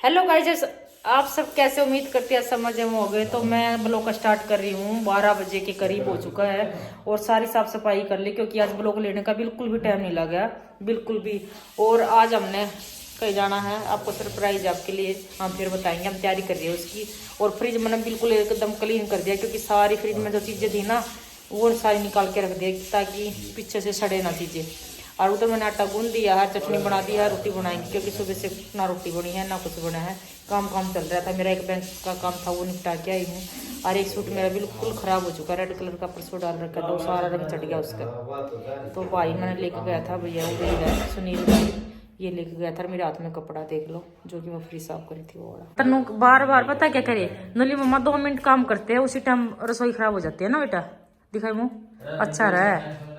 Hello guys, आप सब कैसे? उम्मीद करते हैं सब मजे में हो गए। तो मैं ब्लॉग स्टार्ट कर रही हूँ। 12 बजे के करीब हो चुका है और सारी साफ सफाई कर ली क्योंकि आज ब्लॉग लेने का बिल्कुल भी टाइम नहीं लगा, बिल्कुल भी। और आज हमने कहीं जाना है, आपको सरप्राइज आपके लिए हम फिर बताएंगे। हम तैयारी कर रहे हैं उसकी। और फ्रिज मैंने बिल्कुल एकदम क्लीन कर दिया क्योंकि सारी फ्रिज में जो चीज़ें थी ना वो सारी निकाल के रख दिया ताकि पीछे से सड़े ना चीज़ें। और उधर मैंने आटा गूंद दिया है, चटनी बना दी है, रोटी बनाएंगे क्योंकि सुबह से ना रोटी बनी है ना कुछ बना है। काम चल रहा था, मेरा एक बैंक का काम था वो निपटा के आई हूँ। और एक सूट मेरा बिल्कुल ख़राब हो चुका है, रेड कलर का परसों डाल रखा था, सारा रंग चढ़ गया उसका। तो भाई मैंने लेके गया था, भैया वो है सुनील भाई, ये लेके गया था। मेरे हाथ में कपड़ा देख लो जो कि मैं फ्री साफ करी थी वो वाला। तनु बार बार पता क्या करे, नली मम्मा 2 मिनट काम करते हैं उसी टाइम रसोई खराब हो जाती है ना बेटा। दिखाई मुँह अच्छा रहा है,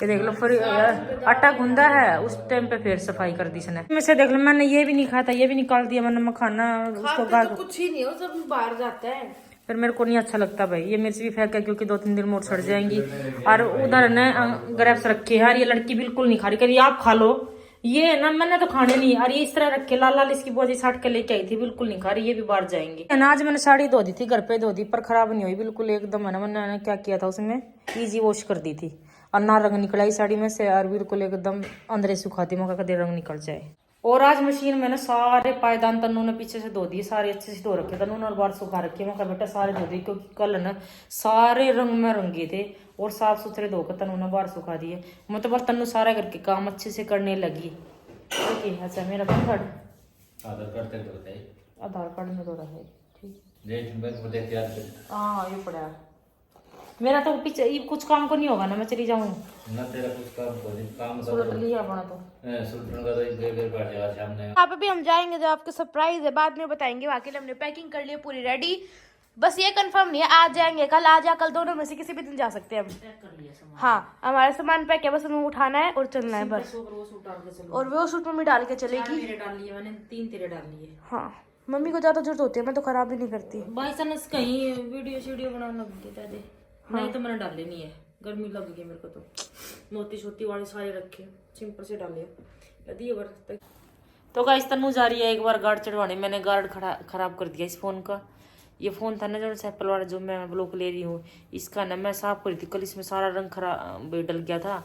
ये देख लो। फिर आटा गूंदा है उस टाइम पे फिर सफाई कर दी इसने। में से देख लो, मैंने ये भी नहीं खाता, ये भी निकाल दिया मैंने मखाना उसको तो कुछ ही नहीं हो, सब बाहर जाता है। फिर मेरे को नहीं अच्छा लगता भाई। ये मिर्च भी फेंका क्योंकि 2-3 दिन में सड़ जाएंगी। और उधर ने ग्रेप्स रखे हैं, ये लड़की बिल्कुल नहीं खा रही, कह आप खा लो। ये ना मैंने तो खाने नहीं। और ये इस तरह रखे लाल लाल, इसकी बोझी साट के लेके आई थी, बिल्कुल नहीं खा रही, ये भी बाहर जाएंगे। आज मैंने साड़ी धो दी थी, घर पे धो दी पर खराब नहीं हुई बिल्कुल एकदम। है ना, मैंने क्या किया था उसमें, इजी वॉश कर दी थी और ना रंग निकला इस साड़ी में से। और बिल्कुल एकदम अंदर सुखा दी, मौका कदे रंग निकल जाए। और आज मशीन में ना सारे पायदान तन्नू ने पीछे से धो दिए, सारे अच्छे से धो रखे तन्नू ने और बाहर सुखा रखे। मैं कहा बेटा सारे धो दिए क्योंकि कल ना सारे रंग में रंगे थे और साफ सुथरे धोकर तन्नू ने बाहर सुखा दिए। मतलब तन्नू सारा करके काम अच्छे से करने लगी। अच्छा मेरा पैन कार्ड आधार कार्ड में धो रहा है, ठीक। हाँ ये पड़ा मेरा तो पीछे ये कुछ काम को नहीं होगा ना, मैं चली जाऊँ ना तेरा कुछ काम सुलट लिया अपना तो। यहाँ पे भी हम जाएंगे, जो आपके सरप्राइज है बाद में बताएंगे। बाकी हमने पैकिंग कर ली है पूरी रेडी, बस ये कंफर्म नहीं है आज जाएंगे कल, आज या कल दोनों में से किसी भी दिन जा सकते हैं हम। हाँ हमारा सामान पैक है, बस हमें उठाना है और चलना है बस। और वो सूट मम्मी डाल के चलेगी। मैंने 3 तेरे डाल लिए। हाँ मम्मी को ज्यादा जरूरत होती है, मैं तो खराब भी नहीं करती। बाई चांस कहीं वीडियो बनाने लग गई था दे। नहीं तो मैंने डाले नहीं है, गर्मी लग गई मेरे को तो। मोती छोती वाले सारे रखे, सिंपल से डाले दिए बर। तो गाइस तन्नू जा रही है एक बार गार्ड चढ़वाने। मैंने गार्ड खराब कर दिया इस फोन का। ये फोन था ना जो एप्पल वाला जो मैं ब्लॉक ले रही हूँ, इसका ना मैं साफ करी थी कल, इसमें सारा रंग खराब डल गया था।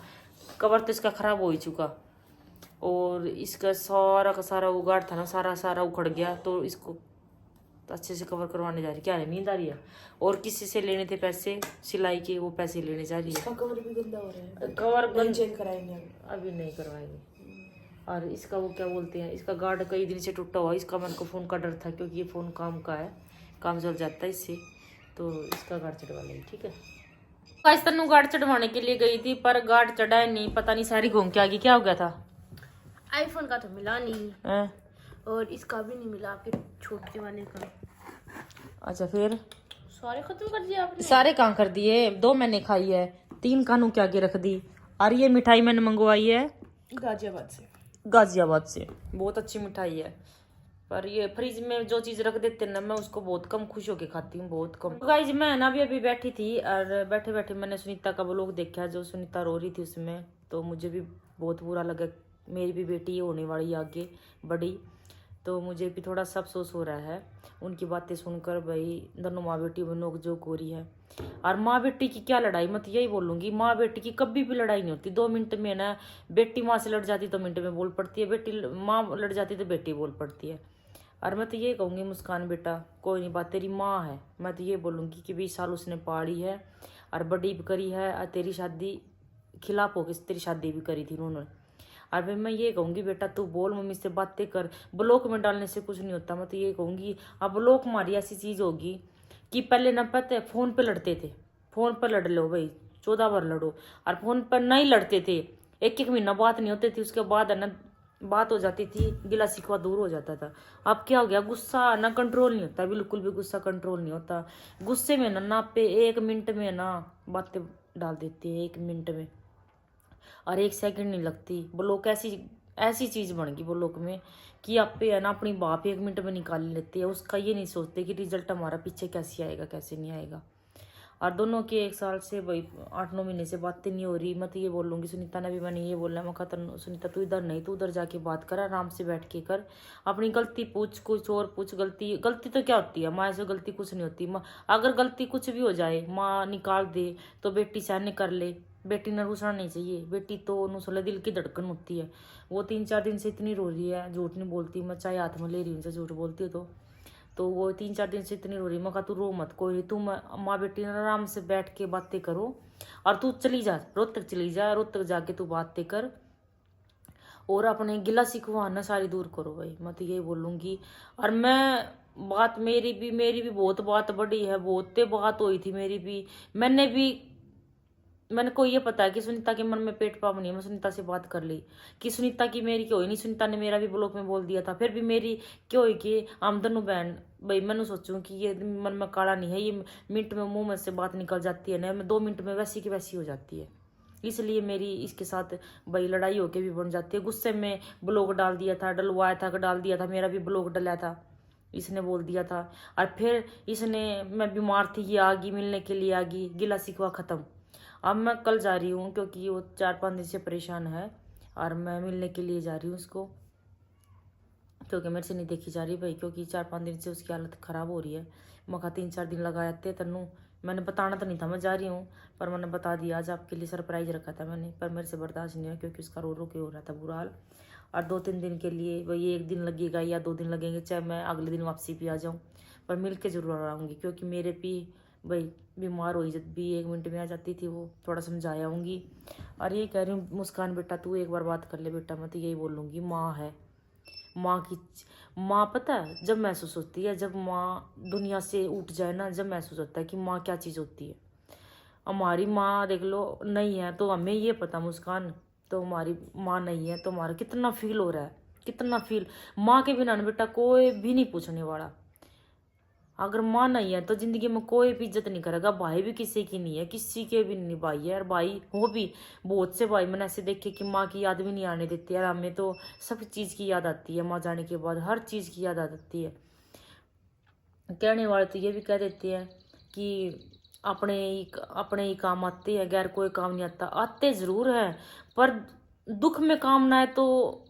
कवर तो इसका खराब हो ही चुका और इसका सारा का सारा वो गार्ड था ना सारा उखड़ गया। तो इसको तो अच्छे से कवर करवाने जा रही। क्या है, नींद आ रही है? और किसी से लेने थे पैसे सिलाई के, वो पैसे लेने जा रही है। कवर भी गंदा हो रहा है, कवर चेंज कराएंगे अभी नहीं करवाएंगे। और इसका वो क्या बोलते हैं, इसका गार्ड कई दिन से टूटा हुआ। इसका मेरे को फ़ोन का डर था क्योंकि ये फ़ोन काम का है, काम चल जाता है इससे, तो इसका गार्ड चढ़वा लेंगे, ठीक है। गाइस तन्नू गार्ड चढ़वाने के लिए गई थी पर गार्ड चढ़ाया नहीं, पता नहीं सारी घूम के आ गई। क्या हो गया था? आईफोन का तो मिला नहीं है? और इसका भी नहीं मिला, आपके छोटे वाले का। अच्छा फिर सारे खत्म कर दिए आपने? सारे कहाँ कर दिए, 2 मैंने खाई है, 3 कानू के आगे रख दी। और ये मिठाई मैंने मंगवाई है गाजियाबाद से, बहुत अच्छी मिठाई है। पर ये फ्रिज में जो चीज़ रख देते हैं ना, मैं उसको बहुत कम खुश होके खाती हूँ, बहुत कम। गाइज मैं ना अभी बैठी थी और बैठे बैठे मैंने सुनीता का व्लॉग देखा, जो सुनीता रो रही थी उसमें। तो मुझे भी बहुत बुरा लगा, मेरी भी बेटी होने वाली आगे बड़ी, तो मुझे भी थोड़ा सा अफसोस हो रहा है उनकी बातें सुनकर। भाई दोनों माँ बेटी में नोक झोंक हो रही है। और माँ बेटी की क्या लड़ाई, मैं तो यही बोलूँगी, माँ बेटी की कभी भी लड़ाई नहीं होती। 2 मिनट में ना बेटी माँ से लड़ जाती 2 मिनट में बोल पड़ती है, बेटी माँ लड़ जाती तो बेटी बोल पड़ती है। और मैं तो ये कहूँगी मुस्कान बेटा कोई नहीं बात, तेरी माँ है। मैं तो ये बोलूँगी कि 20 साल उसने पाली है और बड़ी भी करी है, और तेरी शादी खिलाफ होकर तेरी शादी भी करी थी उन्होंने। और फिर मैं ये कहूँगी बेटा तू बोल, मम्मी से बातें कर, ब्लॉक में डालने से कुछ नहीं होता। मैं तो ये कहूँगी अब ब्लॉक मारी ऐसी चीज़ होगी कि पहले ना पता है फ़ोन पे लड़ते थे, फ़ोन पर लड़ लो भाई 14 बार लड़ो। और फ़ोन पर नहीं लड़ते थे, 1-1 महीना बात नहीं होती थी, उसके बाद है ना बात हो जाती थी, गिला शिकवा दूर हो जाता था। अब क्या हो गया, गुस्सा ना कंट्रोल नहीं होता, बिल्कुल भी गुस्सा कंट्रोल नहीं होता। गुस्से में ना पे 1 मिनट में ना बातें डाल देती है, 1 मिनट में, और 1 सेकंड नहीं लगती। ब्लॉक ऐसी चीज़ बन गई ब्लॉक में कि आप पे है ना अपनी बाप 1 मिनट में निकाल लेते हैं। उसका ये नहीं सोचते कि रिजल्ट हमारा पीछे कैसे आएगा कैसे नहीं आएगा। और दोनों के 1 साल से भाई 8-9 महीने से बातें नहीं हो रही। मैं तो ये बोलूँगी सुनीता ने भी, मैंने ये बोला मैं कहता सुनीता तू इधर नहीं, तू उधर जाके बात कर, आराम से बैठ के कर, अपनी गलती पूछ, कुछ और पूछ। गलती तो क्या होती है, माँ से गलती कुछ नहीं होती। माँ अगर गलती कुछ भी हो जाए, माँ निकाल दे तो बेटी सहन कर ले, बेटी ने रूसना नहीं चाहिए। बेटी तो नुसले दिल की धड़कन होती है। वो 3-4 दिन से इतनी रो रही है, झूठ नहीं बोलती मैं, चाहे हाथ में ले रही हूँ उनसे झूठ बोलती हो तो वो 3-4 दिन से इतनी रो रही। मैं कहा तू रो मत, कोई नहीं, तुम माँ बेटी ने आराम से बैठ के बातें करो, और तू चली जा रोहतक, चली जा रोहतक, जाके तू बातें कर और अपने गिला शिकवा ना सारी दूर करो भाई। मैं तो यही बोलूँगी। और मैं बात मेरी भी बहुत बात बड़ी है, बहुत बात हुई थी मेरी भी। मैंने को ये पता है कि सुनीता के मन में पेट पाप नहीं है। मैं सुनीता से बात कर ली कि सुनीता की मेरी क्यों हुई नहीं। सुनीता ने मेरा भी ब्लॉक में बोल दिया था, फिर भी मेरी क्यों हुई कि आमदन बहन भाई। मैंने सोचूं कि ये मन में काला नहीं है, ये मिनट में मुंह में से बात निकल जाती है ना, 2 मिनट में वैसी की वैसी हो जाती है। इसलिए मेरी इसके साथ भाई लड़ाई होके भी बन जाती है। गुस्से में ब्लॉक डाल दिया था, डलवाया था, डाल दिया था, मेरा भी ब्लॉक डला था, इसने बोल दिया था। और फिर इसने, मैं बीमार थी, ये आ गई मिलने के लिए, आ गई, गिला शिकवा खत्म। अब मैं कल जा रही हूँ क्योंकि वो 4-5 दिन से परेशान है और मैं मिलने के लिए जा रही हूँ उसको, क्योंकि मेरे से नहीं देखी जा रही भाई, क्योंकि 4-5 दिन से उसकी हालत ख़राब हो रही है। मैं कहा 3-4 दिन लगा आते तन्नू, मैंने बताना तो नहीं था मैं जा रही हूँ, पर मैंने बता दिया। आज आपके लिए सरप्राइज रखा था मैंने, पर मेरे से बर्दाश्त नहीं हुआ क्योंकि उसका रो रो के हो रहा था बुरा हाल। और 2-3 दिन के लिए भाई, 1 दिन लगेगा या 2 दिन लगेंगे, चाहे मैं अगले दिन वापसी भी आ जाऊँ, पर मिल के जरूर आऊँगी। क्योंकि मेरे भी भाई बीमार हुई जब भी 1 मिनट में आ जाती थी, वो थोड़ा समझाया आऊँगी। और ये कह रही हूँ मुस्कान बेटा तू एक बार बात कर ले बेटा। मैं तो यही बोलूँगी, माँ है, माँ पता है जब महसूस होती है, जब माँ दुनिया से उठ जाए ना, जब महसूस होता है कि माँ क्या चीज़ होती है। हमारी माँ देख लो नहीं है तो हमें ये पता मुस्कान, तो हमारी माँ नहीं है तो हमारा कितना फील हो रहा है, कितना फील। माँ के बिना ना बेटा कोई भी नहीं पूछने वाला। अगर माँ नहीं है तो जिंदगी में कोई भी इज्जत नहीं करेगा। भाई भी किसी की नहीं है, किसी के भी नहीं भाई है। और भाई हो भी बहुत से भाई मैंने ऐसे देखे कि माँ की याद भी नहीं आने देती है। हमें तो सब चीज़ की याद आती है, माँ जाने के बाद हर चीज़ की याद आती है। कहने वाले तो ये भी कह देते हैं कि अपने ही काम आते हैं, गैर कोई काम नहीं आता। आते ज़रूर है, पर दुख में काम ना है तो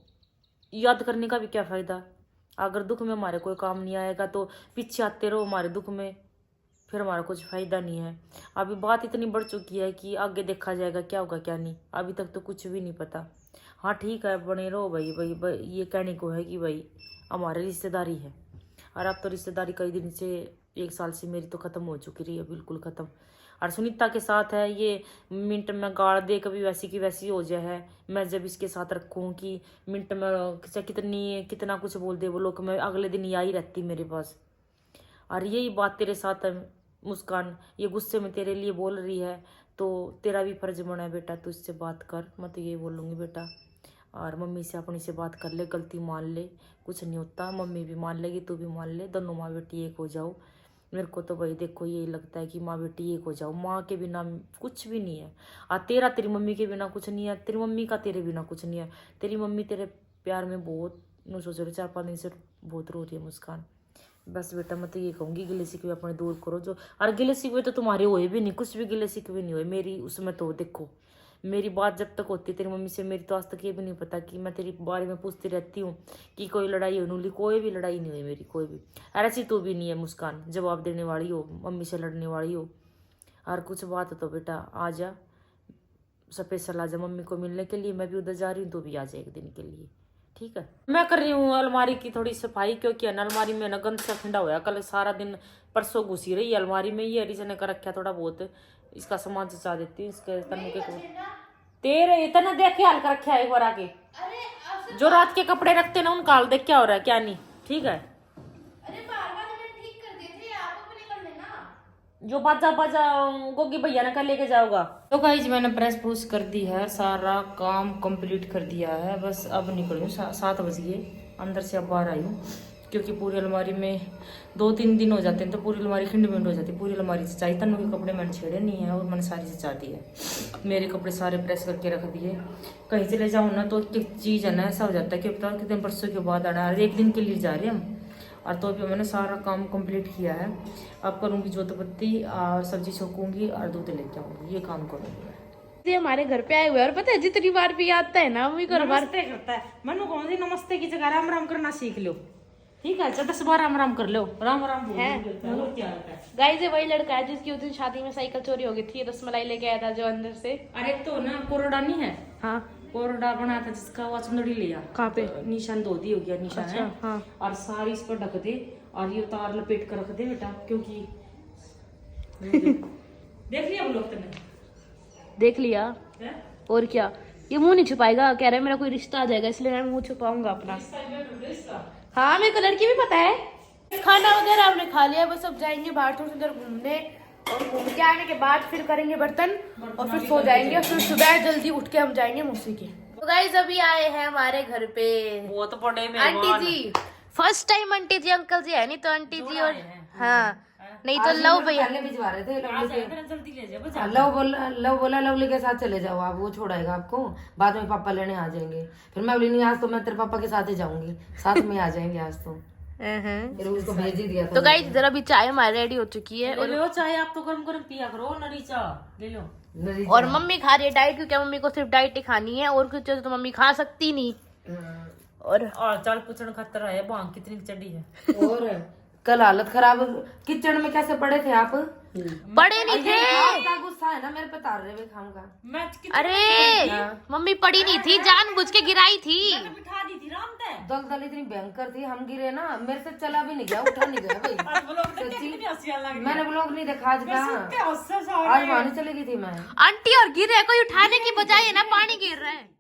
याद करने का भी क्या फ़ायदा। अगर दुख में हमारे कोई काम नहीं आएगा तो पीछे आते रहो हमारे दुख में, फिर हमारा कुछ फ़ायदा नहीं है। अभी बात इतनी बढ़ चुकी है कि आगे देखा जाएगा क्या होगा क्या नहीं, अभी तक तो कुछ भी नहीं पता। हाँ ठीक है, बने रहो भाई, ये कहने को है कि भाई हमारे रिश्तेदारी है। और अब तो रिश्तेदारी कई दिन से, 1 साल से मेरी तो ख़त्म हो चुकी रही है, बिल्कुल ख़त्म। और सुनीता के साथ है ये मिनट में गाड़ दे, कभी वैसी की वैसी हो जाए है। मैं जब इसके साथ रखूँ कि मिनट में कितना कुछ बोल दे वो लोग, मैं अगले दिन ही आई रहती मेरे पास। और यही बात तेरे साथ है मुस्कान, ये गुस्से में तेरे लिए बोल रही है तो तेरा भी फर्ज बना है बेटा, तू इससे बात कर। मैं तो यही बोलूँगी बेटा, और मम्मी से अपनी से बात कर ले, गलती मान ले, कुछ नहीं होता। मम्मी भी मान लेगी, तू भी मान ले, दोनों माँ बेटी एक हो जाओ। मेरे को तो भाई देखो यही लगता है कि माँ बेटी एक हो जाओ। माँ के बिना कुछ भी नहीं है, और तेरी मम्मी के बिना कुछ नहीं है, तेरी मम्मी का तेरे बिना कुछ नहीं है। तेरी मम्मी तेरे प्यार में बहुत सोच रही, 4-5 दिन से बहुत रो रही है मुस्कान। बस बेटा मैं तो ये कहूँगी, गिले शिकवे अपने दूर करो। जो और गिले शिकवे तो तुम्हारे हुए भी नहीं, कुछ भी गिले शिकवे नहीं हुए मेरी उसमें। तो देखो मेरी बात जब तक होती तेरी मम्मी से, मेरी तो आज तक ये भी नहीं पता कि मैं तेरी बारे में पूछती रहती हूँ कि कोई लड़ाई हो नूली। कोई भी लड़ाई नहीं हुई मेरी, कोई भी। और ऐसी तू भी नहीं है मुस्कान, जवाब देने वाली हो, मम्मी से लड़ने वाली हो। और कुछ बात तो बेटा आ जा, स्पेशल आ जा मम्मी को मिलने के लिए। मैं भी उधर जा रही हूँ, तू भी आ जा 1 दिन के लिए, ठीक है। मैं कर रही हूँ अलमारी की थोड़ी सफाई, क्योंकि अलमारी में ना गंद सा ठंडा होया, कल सारा दिन परसों घुसी रही अलमारी में। ये हरीश ने कर रखा थोड़ा बहुत, इसका सामान जचा देती हूँ। इसके तन्नू के तेरे इतना देख के हाल कर रखा है एक बार आके। जो रात के कपड़े रखते ना उनका हाल देख क्या हो रहा है क्या नहीं, ठीक है। जो बाजा गोगी भैया ने कल लेके जाओगा। तो गाइस मैंने प्रेस प्रूस कर दी है, सारा काम कंप्लीट कर दिया है। बस अब निकलूँ, 7 बज गए। अंदर से अब बाहर आई हूँ, क्योंकि पूरी अलमारी में 2-3 दिन हो जाते हैं तो पूरी अलमारी खिंड हो जाती है। पूरी अलमारी से चाहिए, तन्नू के कपड़े मैंने छेड़े नहीं है और मैंने सारी सजा दी है। मेरे कपड़े सारे प्रेस करके रख दिए। कहीं चले जाऊँ ना तो एक चीज़ है ना, ऐसा हो जाता है कि पता कितने परसों के बाद आना, 1 दिन के लिए जा रहे हैं हम। और तो अभी मैंने सारा काम कंप्लीट किया है। अब करूँगी जोत बत्ती और सब्जी छोकूंगी और दूध लेके आऊंगी, ये काम करूँगी मैं। ये हमारे घर पे आए हुए हैं और पता है जितनी बार भी आता है ना मम्मी को नमस्ते करता है। मनु कौन सी नमस्ते की जगह राम राम करना सीख लो, ठीक है? 10 बार राम राम कर लो, राम राम बोल लो, क्या होता है। गाइस ये वही लड़का है जिसकी उस दिन शादी में साइकिल चोरी हो गई थी, रसमलाई लेके आया था जो अंदर से। अरे तो ना कोरडा नहीं है, हाँ कोरडा बना था जिसका वो चंदड़ी लिया, कहाँ पे? निशान धो दी हो गया निशान है। हाँ और सारी इस पर ढक दे और ये तार लपेट कर रख दे बेटा, क्योंकि देख लिया वो लोग तुमने देख लिया। है? और क्या, ये मुंह नहीं छुपाएगा, कह रहा है मेरा कोई रिश्ता आ जाएगा इसलिए मैं मुंह छुपाऊंगा अपना। हाँ मेरे को लड़की भी पता है। खाना वगैरह हमने खा लिया, बस अब जाएंगे बाहर थोड़ी देर घूमने और घूम के आने के बाद फिर करेंगे बर्तन और फिर सो जाएंगे और फिर सुबह जल्दी उठ के हम जाएंगे मौसी के। तो गाइस अभी आए हैं हमारे घर पे वो तो बड़े आंटी जी, फर्स्ट टाइम आंटी जी अंकल जी है नहीं तो आंटी जी और हाँ नहीं तो लव भैया पहले भिजवा रहे थे लवली के। जल्दी ले जाओ। लव बोला लवली के साथ चले जाओ आप, वो छोड़ाएगा आपको, बाद में पापा लेने आ जाएंगे। फिर मैं बोली नहीं आज तो मैं तेरे पापा के साथ ही जाऊंगी, साथ में आ जाएंगे आज तो। फिर उसको भेज ही दिया था। तो गाइस इधर अभी चाय हमारी रेडी हो चुकी है ले लो चाहे, आप तो गरम गरम पिया करो, नरी चाह ले लो। और मम्मी खा रही है डाइट, क्योंकि मम्मी को सिर्फ डाइट ही खानी है और कुछ तो मम्मी खा सकती नहीं। और चल कुचन खतरा है, भांग कितनी चढ़ी है। और कल हालत खराब, किचन में कैसे पड़े थे आप? पड़े नहीं थे, आपका गुस्सा है ना मेरे पे, तार रहे हुए खाऊंगा। मैं अरे मम्मी पड़ी नहीं थी, जानबूझ के गिराई थी। बिठा दी थी राम ते। दलदल इतनी भयंकर थी, हम गिरे ना, मेरे से चला भी नहीं गया, उठा नहीं गया भाई। सच्ची मैंने ब्लॉग नहीं देखा आज का, आज वहां चली गई थी मैं। आंटी और गिर रहे, कोई उठाने की बजाय है ना पानी गिर रहा है।